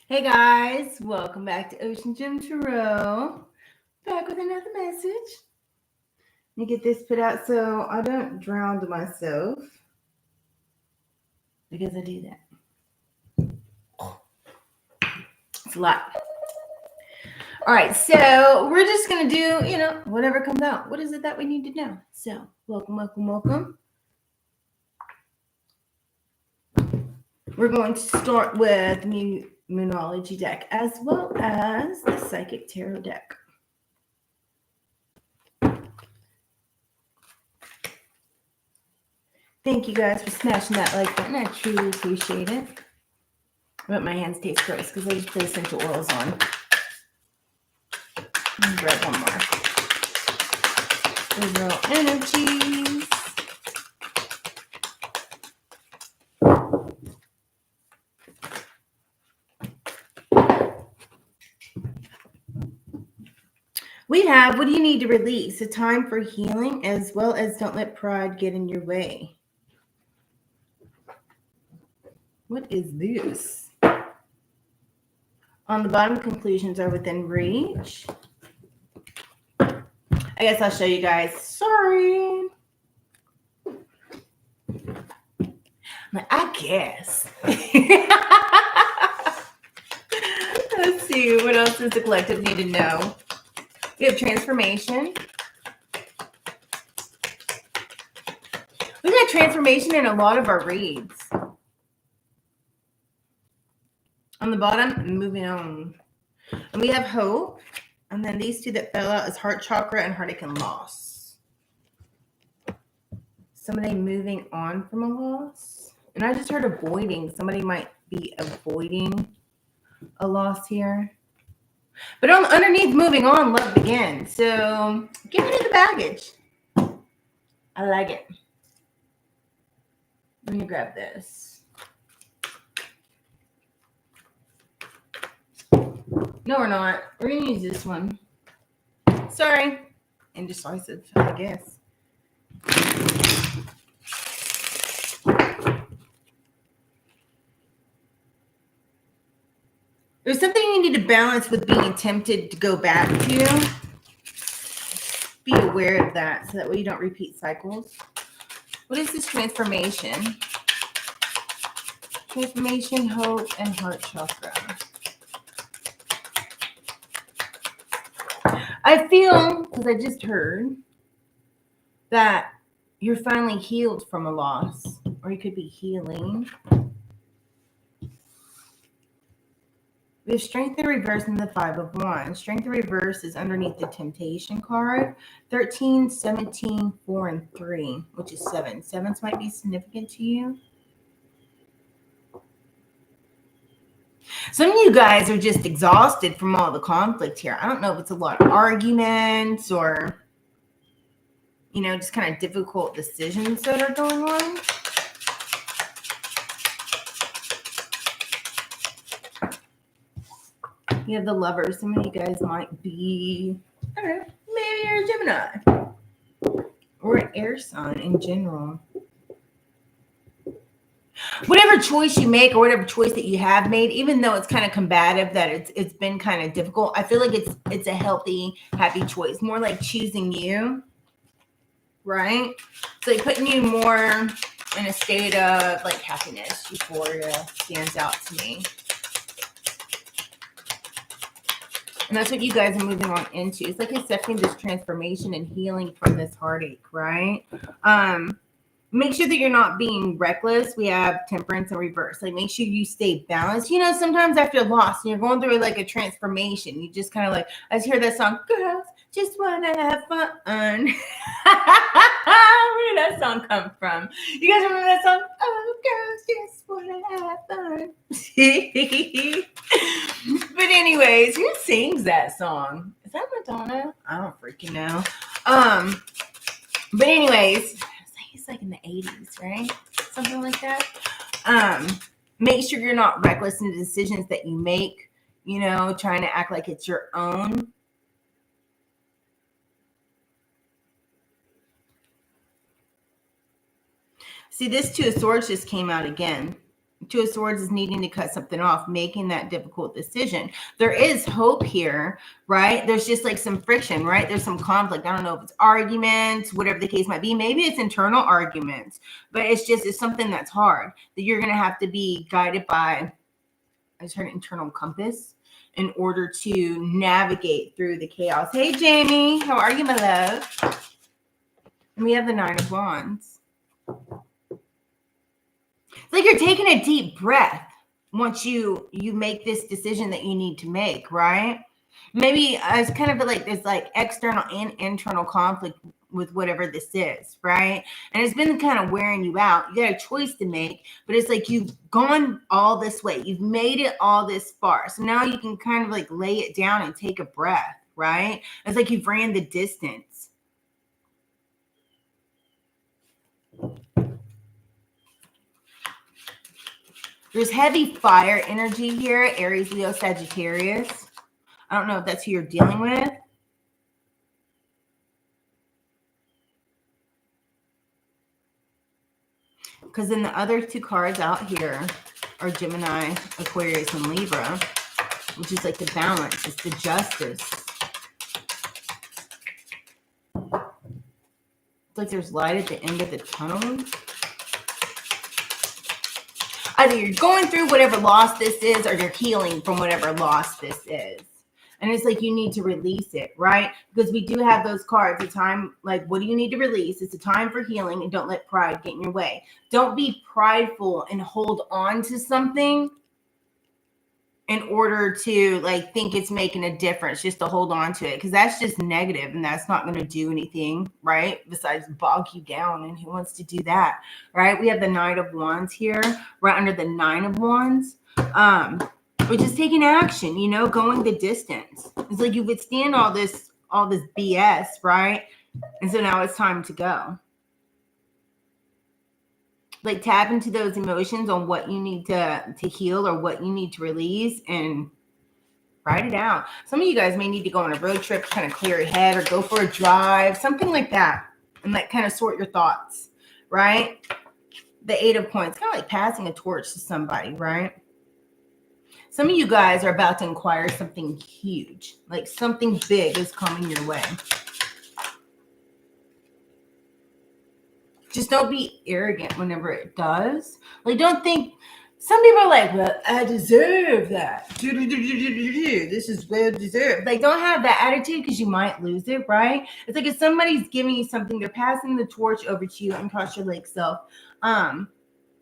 Hey guys, welcome back to OceanGemTarot. Back with another message. Let me get this put out so I don't drown myself. Because I do that. It's a lot. Alright, so we're just going to do, whatever comes out. What is it that we need to know? So, welcome. We're going to start with the Moonology deck as well as the Psychic Tarot deck. Thank you guys for smashing that like button. I truly appreciate it. But my hands taste gross because I just put essential oils on. Let me grab one more. Overall energies. We have, what do you need to release? A time for healing as well as don't let pride get in your way. What is this? On the bottom, conclusions are within reach. I guess I'll show you guys. Sorry. I guess. Let's see. What else does the collective need to know? We have transformation. We got transformation in a lot of our reads. On the bottom, moving on. And we have hope. And then these two that fell out is heart chakra and heartache and loss. Somebody moving on from a loss. And I just heard avoiding. Somebody might be avoiding a loss here. But underneath moving on, love begins. So get rid of the baggage. I like it. Let me grab this. No, we're not. We're going to use this one. Sorry. Indecisive, I guess. There's something you need to balance with being tempted to go back to. Be aware of that so that way you don't repeat cycles. What is this transformation? Transformation, hope, and heart chakra. I feel, because I just heard, that you're finally healed from a loss. Or you could be healing. We have Strength in Reverse and the Five of Wands. Strength in Reverse is underneath the Temptation card. 13, 17, 4, and 3, which is 7. 7s might be significant to you. Some of you guys are just exhausted from all the conflict here. I don't know if it's a lot of arguments or, just kind of difficult decisions that are going on. You have the Lovers. Some of you guys might be, I don't know, maybe you're a Gemini or an air sign in general. Whatever choice you make or whatever choice that you have made, even though it's kind of combative, that it's been kind of difficult, I feel like it's a healthy, happy choice. More like choosing you, right? So like putting you more in a state of like happiness, euphoria stands out to me. And that's what you guys are moving on into. It's like accepting this transformation and healing from this heartache, right? Make sure that you're not being reckless. We have Temperance and Reverse. Like, make sure you stay balanced. Sometimes after loss, you're going through like a transformation. You just kind of like, I just hear that song, Girls Just Wanna Have Fun. Where did that song come from? You guys remember that song? Oh, girls just wanna have fun. But anyways, who sings that song? Is that Madonna? I don't freaking know. But anyways, it's like in the 80s, right? Something like that. Make sure you're not reckless in the decisions that you make, trying to act like it's your own. See, this Two of Swords just came out again. Two of Swords is needing to cut something off, making that difficult decision. There is hope here, right? There's just like some friction, right? There's some conflict. I don't know if it's arguments, whatever the case might be. Maybe it's internal arguments, but it's something that's hard that you're going to have to be guided by, I just heard internal compass, in order to navigate through the chaos. Hey, Jamie, how are you, my love? And we have the Nine of Wands. It's like you're taking a deep breath once you make this decision that you need to make, right? Maybe it's kind of like there's like external and internal conflict with whatever this is, right? And it's been kind of wearing you out. You got a choice to make, but it's like you've gone all this way. You've made it all this far. So now you can kind of like lay it down and take a breath, right? It's like you've ran the distance. There's heavy fire energy here, Aries, Leo, Sagittarius. I don't know if that's who you're dealing with. Because then the other two cards out here are Gemini, Aquarius, and Libra, which is like the balance. It's the justice. It's like there's light at the end of the tunnel. Either you're going through whatever loss this is, or you're healing from whatever loss this is. And it's like you need to release it, right? Because we do have those cards. A time, like, what do you need to release? It's a time for healing, and don't let pride get in your way. Don't be prideful and hold on to something in order to like think it's making a difference, just to hold on to it, because that's just negative and that's not going to do anything, right? Besides bog you down, and who wants to do that, right? We have the Knight of Wands here, right under the Nine of Wands. We're just taking action, you know, going the distance. It's like you withstand all this BS, right? And so now it's time to go. Like tap into those emotions on what you need to heal or what you need to release, and write it out. Some of you guys may need to go on a road trip, kind of clear your head, or go for a drive, something like that, and like kind of sort your thoughts, right? The Eight of Coins, kind of like passing a torch to somebody, right? Some of you guys are about to acquire something huge, like something big is coming your way. Just don't be arrogant whenever it does. Like, don't think, some people are like, well, I deserve that. This is well deserved. Like, don't have that attitude, because you might lose it, right? It's like if somebody's giving you something, they're passing the torch over to you and across your lake self.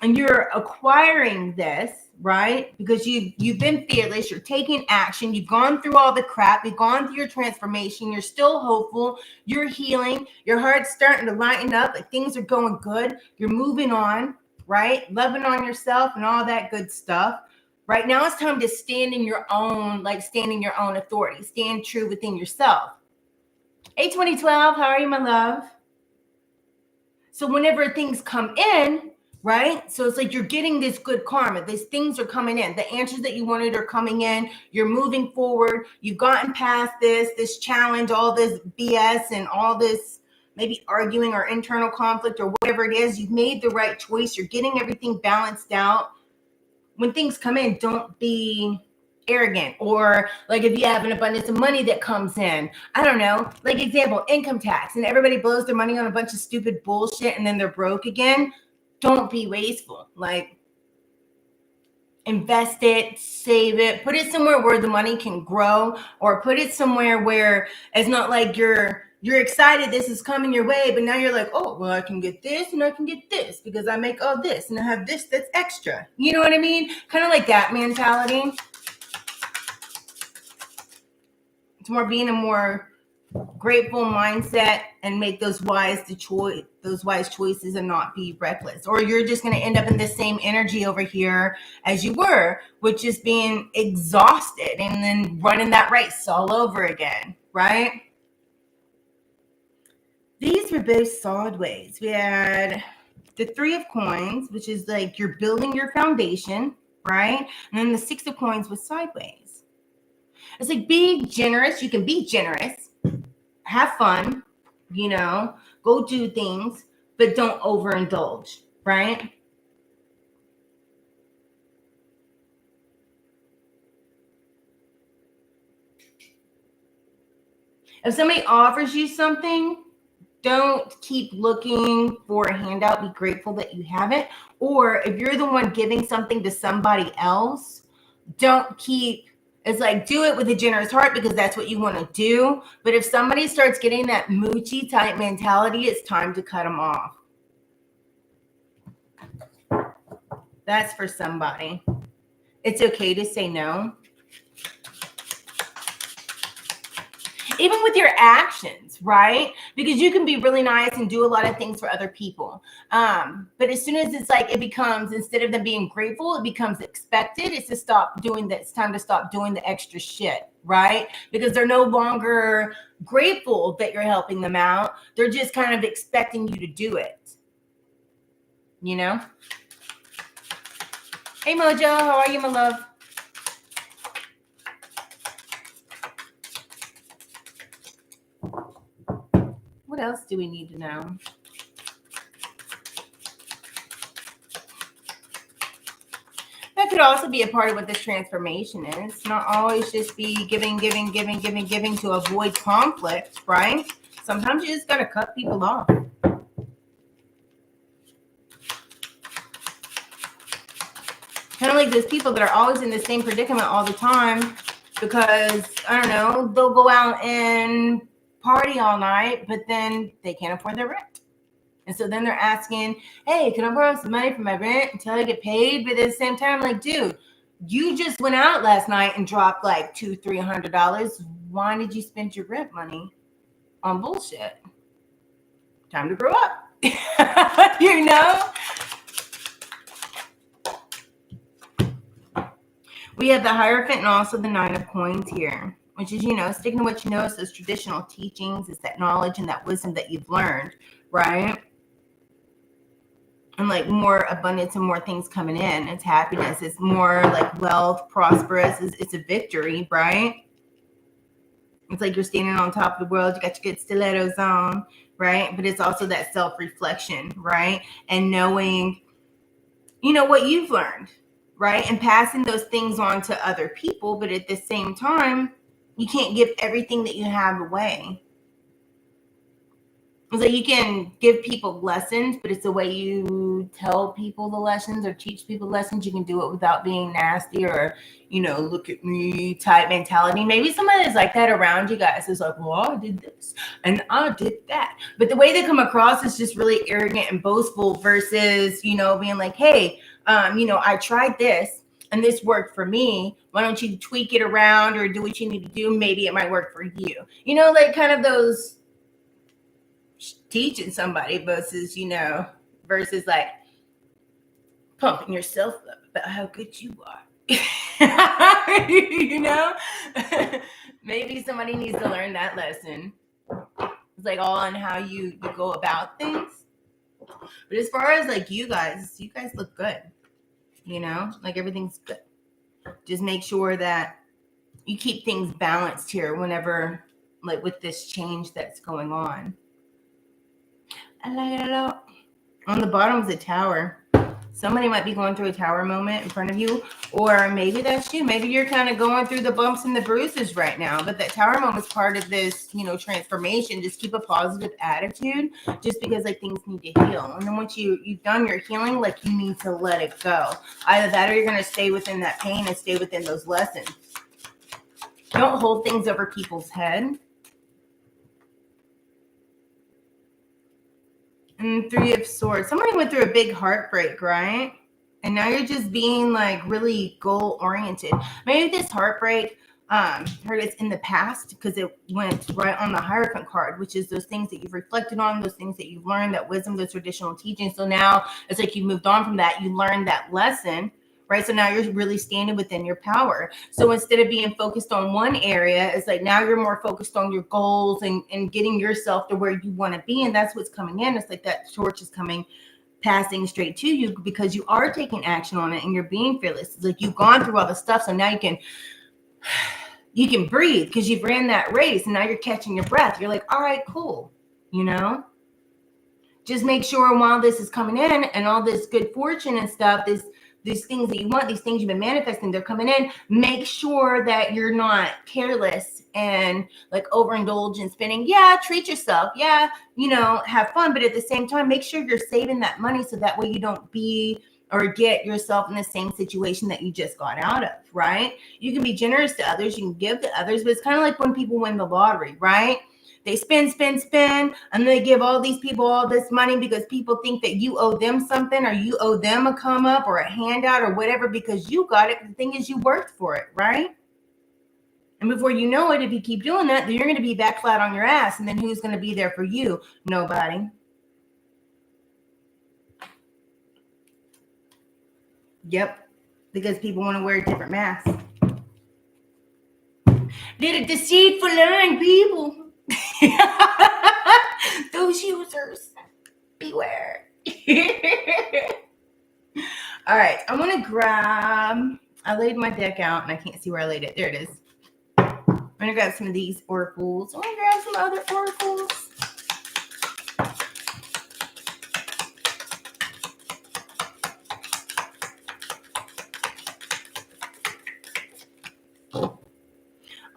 And you're acquiring this, right? Because you've been fearless, you're taking action, you've gone through all the crap, you've gone through your transformation, you're still hopeful, you're healing, your heart's starting to lighten up, like things are going good, you're moving on, right? Loving on yourself and all that good stuff. Right now it's time to stand in your own authority, stand true within yourself. 8/20/12, how are you, my love? So whenever things come in, right? So it's like you're getting this good karma. These things are coming in. The answers that you wanted are coming in. You're moving forward. You've gotten past this challenge, all this BS and all this maybe arguing or internal conflict or whatever it is. You've made the right choice. You're getting everything balanced out. When things come in, don't be arrogant, or like if you have an abundance of money that comes in, I don't know, like example, income tax, and everybody blows their money on a bunch of stupid bullshit and then they're broke again. Don't be wasteful. Like, invest it, save it, put it somewhere where the money can grow, or put it somewhere where it's not like you're excited this is coming your way, but now you're like, oh, well, I can get this and I can get this because I make all this and I have this that's extra. You know what I mean? Kind of like that mentality. It's more being a more grateful mindset and make those wise choices and not be reckless, or you're just going to end up in the same energy over here as you were, which is being exhausted and then running that race all over again, right? These were both sideways. We had the Three of Coins, which is like you're building your foundation, right? And then the Six of Coins was sideways. It's like being generous. You can be generous, have fun, you know, go do things, but don't overindulge, right? If somebody offers you something, don't keep looking for a handout. Be grateful that you have it. Or if you're the one giving something to somebody else, don't keep, it's like, do it with a generous heart because that's what you want to do. But if somebody starts getting that moochy type mentality, it's time to cut them off. That's for somebody. It's okay to say no. Even with your actions, right? Because you can be really nice and do a lot of things for other people. But as soon as it's like, it becomes, instead of them being grateful, it becomes expected. It's to stop doing that. It's time to stop doing the extra shit, right? Because they're no longer grateful that you're helping them out. They're just kind of expecting you to do it. You know? Hey, Mojo, how are you, my love? What else do we need to know? That could also be a part of what this transformation is. Not always just be giving to avoid conflict, right? Sometimes you just got to cut people off. Kind of like those people that are always in the same predicament all the time because, I don't know, they'll go out and party all night, but then they can't afford their rent. And so then they're asking, hey, can I borrow some money for my rent until I get paid? But at the same time, like, dude, you just went out last night and dropped like $200-300. Why did you spend your rent money on bullshit? Time to grow up. You know? We have the Hierophant and also the Nine of Coins here, which is, you know, sticking to what you know. It's those traditional teachings. It's that knowledge and that wisdom that you've learned, right? And like more abundance and more things coming in. It's happiness. It's more like wealth, prosperous. It's a victory, right? It's like you're standing on top of the world. You got your good stilettos on, right? But it's also that self-reflection, right? And knowing, you know, what you've learned, right? And passing those things on to other people. But at the same time, you can't give everything that you have away. It's like you can give people lessons, but it's the way you tell people the lessons or teach people lessons. You can do it without being nasty or, you know, look at me type mentality. Maybe somebody is like that around you guys. It's like, well, I did this and I did that. But the way they come across is just really arrogant and boastful versus, you know, being like, hey, you know, I tried this and this worked for me. Why don't you tweak it around or do what you need to do? Maybe it might work for you. You know, like kind of those teaching somebody versus, you know, versus like pumping yourself up about how good you are. You know, maybe somebody needs to learn that lesson. It's like all on how you go about things. But as far as like you guys look good, you know, like everything's good. Just make sure that you keep things balanced here whenever, like with this change that's going on. I like it a lot. On the bottom is a tower. Somebody might be going through a tower moment in front of you, or maybe that's you. Maybe you're kind of going through the bumps and the bruises right now, but that tower moment is part of this, you know, transformation. Just keep a positive attitude just because like things need to heal. And then once you've done your healing, like you need to let it go. Either that or you're going to stay within that pain and stay within those lessons. Don't hold things over people's head. And Three of Swords. Somebody went through a big heartbreak, right? And now you're just being like really goal oriented. Maybe this heartbreak hurt us in the past because it went right on the Hierophant card, which is those things that you've reflected on, those things that you've learned, that wisdom, those traditional teachings. So now it's like you moved on from that. You learned that lesson, right? So now you're really standing within your power. So instead of being focused on one area, it's like now you're more focused on your goals and getting yourself to where you want to be. And that's what's coming in. It's like that torch is passing straight to you because you are taking action on it and you're being fearless. It's like you've gone through all the stuff. So now you can breathe because you've ran that race and now you're catching your breath. You're like, all right, cool. You know, just make sure while this is coming in and all this good fortune and stuff, these things that you want, these things you've been manifesting, they're coming in. Make sure that you're not careless and like overindulge in spending. Yeah, treat yourself. Yeah, have fun. But at the same time, make sure you're saving that money so that way you don't be or get yourself in the same situation that you just got out of, right? You can be generous to others, you can give to others, but it's kind of like when people win the lottery, right? They spend, and they give all these people all this money because people think that you owe them something or you owe them a come up or a handout or whatever because you got it. The thing is, you worked for it, right? And before you know it, if you keep doing that, then you're going to be back flat on your ass. And then who's going to be there for you? Nobody. Yep. Because people want to wear different masks. They're deceitful, lying people. Those users, beware. All right, I'm going to grab, I laid my deck out and I can't see where I laid it. There it is. I'm going to grab some of these oracles. I'm going to grab some other oracles.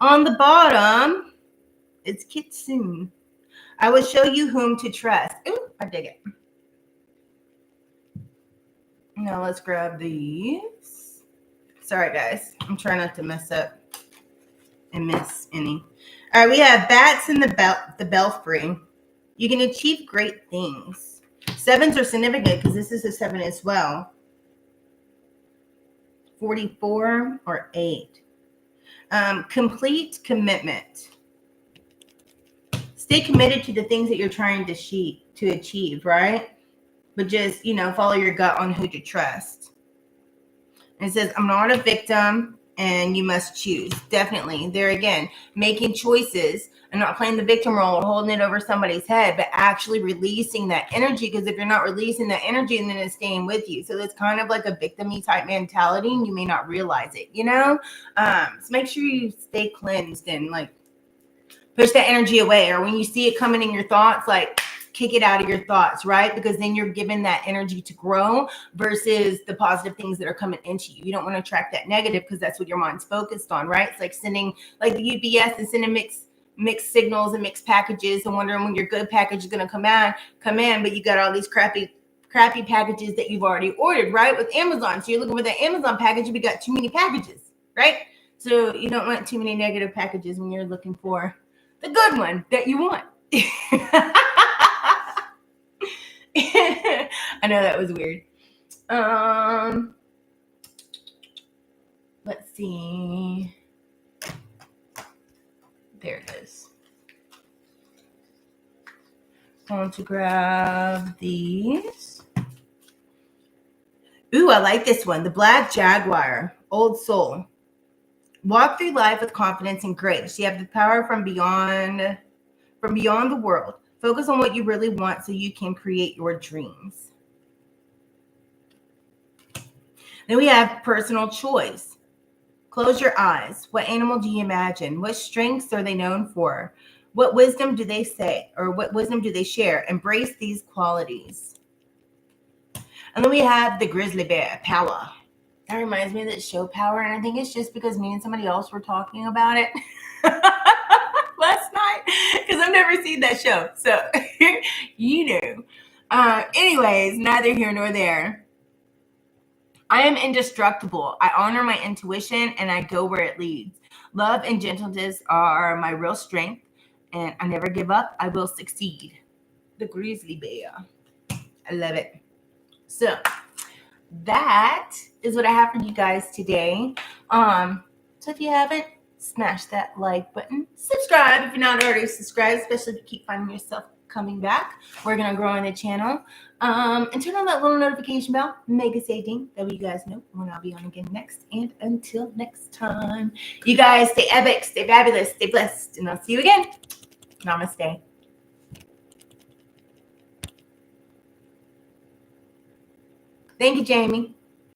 On the bottom, it's Kitsune. I will show you whom to trust. Ooh, I dig it. Now let's grab these. Sorry, guys. I'm trying not to mess up and miss any. All right, we have bats in the belfry. You can achieve great things. Sevens are significant because this is a 7 as well. 44 or 8. Complete commitment. Stay committed to the things that you're trying to achieve, right? But just, follow your gut on who to trust. And it says, I'm not a victim and you must choose. Definitely. There again, making choices and not playing the victim role or holding it over somebody's head, but actually releasing that energy. Because if you're not releasing that energy, then it's staying with you. So it's kind of like a victim-y type mentality and you may not realize it, So make sure you stay cleansed and like push that energy away. Or when you see it coming in your thoughts, like kick it out of your thoughts, right? Because then you're given that energy to grow versus the positive things that are coming into you. You don't want to attract that negative because that's what your mind's focused on, right? It's like sending like the UPS and sending mixed signals and mixed packages and wondering when your good package is going to come in, but you got all these crappy packages that you've already ordered, right? With Amazon. So you're looking for the Amazon package, but you got too many packages, right? So you don't want too many negative packages when you're looking for the good one that you want. I know that was weird. Let's see. There it is. I want to grab these. Ooh, I like this one. The Black Jaguar, Old Soul. Walk through life with confidence and grace. You have the power from beyond the world. Focus on what you really want so you can create your dreams. Then we have personal choice. Close your eyes. What animal do you imagine? What strengths are they known for? What wisdom do they say? Or what wisdom do they share? Embrace these qualities. And then we have the grizzly bear, Power. That reminds me of that show Power, and I think it's just because me and somebody else were talking about it last night because I've never seen that show. So, anyways, neither here nor there. I am indestructible. I honor my intuition and I go where it leads. Love and gentleness are my real strength, and I never give up. I will succeed. The grizzly bear. I love it. So that is what I have for you guys today. So if you haven't, smash that like button. Subscribe if you're not already subscribed, especially if you keep finding yourself coming back. We're going to grow in the channel. And turn on that little notification bell. Make it say ding. That way you guys know when I'll be on again next. And until next time, you guys stay epic, stay fabulous, stay blessed. And I'll see you again. Namaste. Thank you, Jamie.